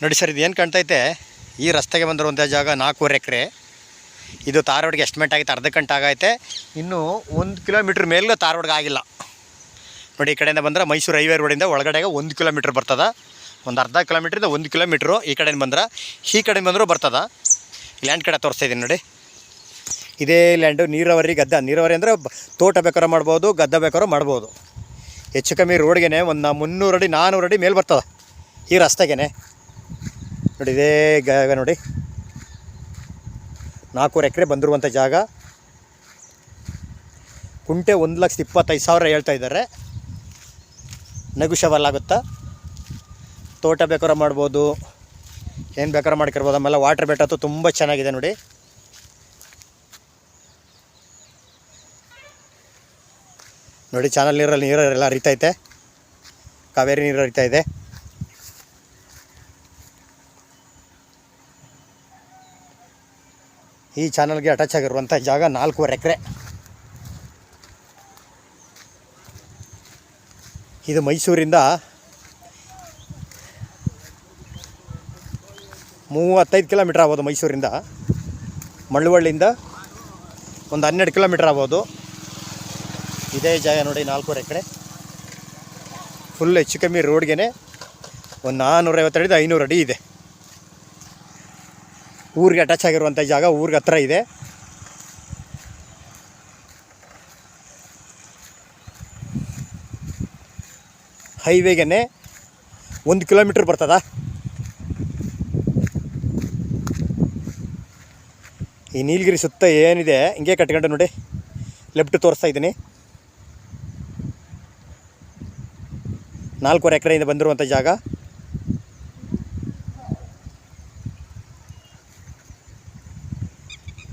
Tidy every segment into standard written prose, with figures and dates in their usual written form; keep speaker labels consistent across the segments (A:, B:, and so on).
A: ನೋಡಿ ಸರ್, ಇದು ಏನು ಕಾಣ್ತೈತೆ, ಈ ರಸ್ತೆಗೆ ಬಂದಿರುವಂಥ ಜಾಗ 4.5 ಎಕರೆ. ಇದು ತಾರೋಡ್ಗೆ ಎಸ್ಟಿಮೇಟ್ ಆಗೈತೆ, ಅರ್ಧ ಗಂಟೆ ಆಗೈತೆ. ಇನ್ನೂ 1 ಕಿಲೋಮೀಟ್ರ್ ಮೇಲೆ ತಾರೋಡ್ಗೆ ಆಗಿಲ್ಲ. ನೋಡಿ, ಈ ಕಡೆಯಿಂದ ಬಂದರೆ ಮೈಸೂರು ಹೈವೇ ರೋಡಿಂದ ಒಳಗಡೆಗೆ 1 ಕಿಲೋಮೀಟ್ರ್ ಬರ್ತದೆ. ಒಂದು ಅರ್ಧ ಕಿಲೋಮೀಟ್ರಿಂದ 1 ಕಿಲೋಮೀಟ್ರು ಈ ಕಡೆಯಿಂದ ಬಂದ್ರೆ, ಈ ಕಡೆಯಿಂದ ಬಂದರೂ ಬರ್ತದೆ. ಲ್ಯಾಂಡ್ ಕಡೆ ತೋರಿಸ್ತಾಯಿದ್ದೀನಿ ನೋಡಿ. ಇದೇ ಲ್ಯಾಂಡು ನೀರಾವರಿ ಗದ್ದೆ. ನೀರಾವರಿ ಅಂದರೆ ತೋಟ ಬೇಕಾದ್ರೂ ಮಾಡ್ಬೋದು, ಗದ್ದೆ ಬೇಕಾದ್ರೂ ಮಾಡ್ಬೋದು. ಹೆಚ್ಚು ಕಮ್ಮಿ ರೋಡ್ಗೆ ಒಂದು 300 ಅಡಿ 400 ಅಡಿ ಮೇಲೆ ಬರ್ತದೆ ಈ ರಸ್ತೆಗೆ. ನೋಡಿ, ಇದೇ ಜಾಗ ನೋಡಿ, 4.5 ಎಕರೆ ಬಂದಿರುವಂಥ ಜಾಗ. ಕುಂಟೆ 1,25,000 ಹೇಳ್ತಾ ಇದ್ದಾರೆ. ನೆಗೋಷಿಯಬಲ್ ಆಗುತ್ತಾ. ತೋಟ ಬೇಕಾದ್ರೂ ಮಾಡ್ಬೋದು, ಏನು ಬೇಕಾದ್ರೂ ಮಾಡ್ಕಿರ್ಬೋದು. ಆಮೇಲೆ ವಾಟ್ರ್ ಬೆಟ್ಟತ್ತು ತುಂಬ ಚೆನ್ನಾಗಿದೆ ನೋಡಿ. ನೋಡಿ, ಚಾನಲ್ ನೀರೆಲ್ಲ ಹರಿತೈತೆ, ಕಾವೇರಿ ನೀರು ಹರಿತಾ ಇದೆ. ಈ ಚಾನಲ್ಗೆ ಅಟ್ಯಾಚ್ ಆಗಿರುವಂಥ ಜಾಗ 4.5 ಎಕರೆ. ಇದು ಮೈಸೂರಿಂದ 35 ಕಿಲೋಮೀಟ್ರ್ ಆಗ್ಬೋದು. ಮೈಸೂರಿಂದ ಮಳವಳ್ಳಿಯಿಂದ ಒಂದು 12 ಕಿಲೋಮೀಟ್ರ್ ಆಗ್ಬೋದು. ಇದೇ ಜಾಗ ನೋಡಿ, 4.5 ಎಕರೆ. ಫುಲ್ ಹೆಚ್ಚು ಕಮ್ಮಿ ರೋಡ್ಗೆ ಒಂದು 450 ಅಡಿ 500 ಅಡಿ ಇದೆ. ಊರಿಗೆ ಅಟ್ಯಾಚ್ ಆಗಿರುವಂಥ ಜಾಗ, ಊರಿಗೆ ಹತ್ರ ಇದೆ. ಹೈವೇಗೆ 1 ಕಿಲೋಮೀಟ್ರ್ ಬರ್ತದ. ಈ ನೀಲಗಿರಿ ಸುತ್ತ ಏನಿದೆ ಹಿಂಗೆ ಕಟ್ಕೊಂಡು ನೋಡಿ, ಲೆಫ್ಟ್ ತೋರಿಸ್ತಾ ಇದ್ದೀನಿ. 4.5 ಎಕರೆಯಿಂದ ಬಂದಿರುವಂಥ ಜಾಗ.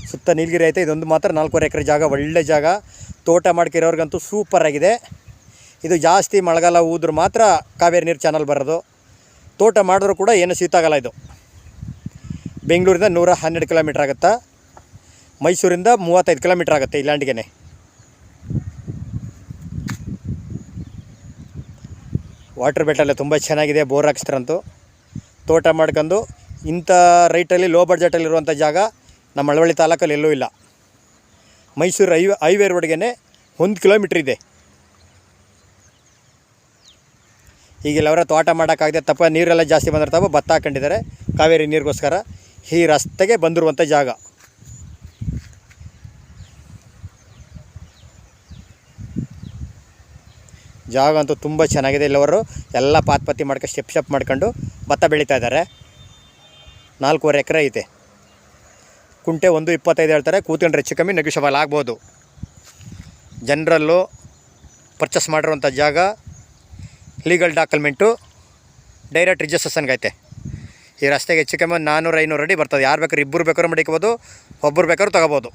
A: ಸುತ್ತ ನೀಲಗಿರಿ ಐತೆ. ಇದೊಂದು ಮಾತ್ರ 4.5 ಎಕರೆ ಜಾಗ, ಒಳ್ಳೆ ಜಾಗ. ತೋಟ ಮಾಡ್ಕಿರೋರ್ಗಂತೂ ಸೂಪರಾಗಿದೆ. ಇದು ಜಾಸ್ತಿ ಮಳೆಗಾಲ ಊದ್ರೆ ಮಾತ್ರ ಕಾವೇರಿ ನೀರು ಚಾನಲ್ ಬರೋದು. ತೋಟ ಮಾಡಿದ್ರು ಕೂಡ ಏನು ಶೀತಾಗಲ್ಲ. ಇದು ಬೆಂಗಳೂರಿಂದ 112 ಕಿಲೋಮೀಟ್ರ್ ಆಗುತ್ತಾ. ಮೈಸೂರಿಂದ 35 ಕಿಲೋಮೀಟ್ರ್ ಆಗುತ್ತೆ ಈ ಲ್ಯಾಂಡ್ಗೆ. ವಾಟ್ರ್ ಬೆಟ್ಟಲ್ಲೇ ತುಂಬ ಚೆನ್ನಾಗಿದೆ. ಬೋರ್ ಹಾಕ್ಸ್ತಾರಂತೂ. ತೋಟ ಮಾಡ್ಕೊಂಡು ಇಂಥ ರೈಟಲ್ಲಿ ಲೋ ಬಡ್ಜೆಟಲ್ಲಿರುವಂಥ ಜಾಗ ನಮ್ಮ ಮಳವಳ್ಳಿ ತಾಲೂಕಲ್ಲಿ ಎಲ್ಲೂ ಇಲ್ಲ. ಮೈಸೂರು ಹೈವೇ ರೋಡ್ಗೆ 1 ಕಿಲೋಮೀಟ್ರ್ ಇದೆ. ಈಗೆಲ್ಲ ಅವರ ತೋಟ ಮಾಡೋಕ್ಕಾಗದೆ ತಪ್ಪ ನೀರೆಲ್ಲ ಜಾಸ್ತಿ ಬಂದಿರ್ತಾವೆ, ಭತ್ತ ಹಾಕೊಂಡಿದ್ದಾರೆ ಕಾವೇರಿ ನೀರಿಗೋಸ್ಕರ. ಈ ರಸ್ತೆಗೆ ಬಂದಿರುವಂಥ ಜಾಗ. ಜಾಗ ಅಂತೂ ತುಂಬ ಚೆನ್ನಾಗಿದೆ. ಇಲ್ಲವರು ಎಲ್ಲ ಪಾತ್ಪತ್ತಿ ಮಾಡ್ಕೊಂಡು ಸ್ಟೆಪ್ ಮಾಡ್ಕೊಂಡು ಭತ್ತ ಬೆಳೀತಾ ಇದ್ದಾರೆ. 4.5 ಎಕರೆ ಐತೆ. ಕುಂಟೆ 1.25 ಹೇಳ್ತಾರೆ. ಕೂತ್ಕೊಂಡ್ರೆ ಹೆಚ್ಚು ಕಮ್ಮಿ ನೆಗೋಷಿಯಬಲ್ ಆಗ್ಬೋದು. ಜನರಲ್ಲು ಪರ್ಚೇಸ್ ಮಾಡಿರುವಂಥ ಜಾಗ. ಲೀಗಲ್ ಡಾಕ್ಯುಮೆಂಟು ಡೈರೆಕ್ಟ್ ರಿಜಿಸ್ಟ್ರೇಷನ್ಗೆ ಐತೆ. ಈ ರಸ್ತೆಗೆ ಹೆಚ್ಚು ಕಮ್ಮಿ 400-500 ಅಡಿ ಬರ್ತದೆ. ಯಾರು ಬೇಕಾದ್ರೂ, ಇಬ್ಬರು ಬೇಕಾದ್ರೂ ಮಡಿಕೋಬೋದು, ಒಬ್ಬರು ಬೇಕಾದ್ರೂ ತೊಗೋಬೋದು.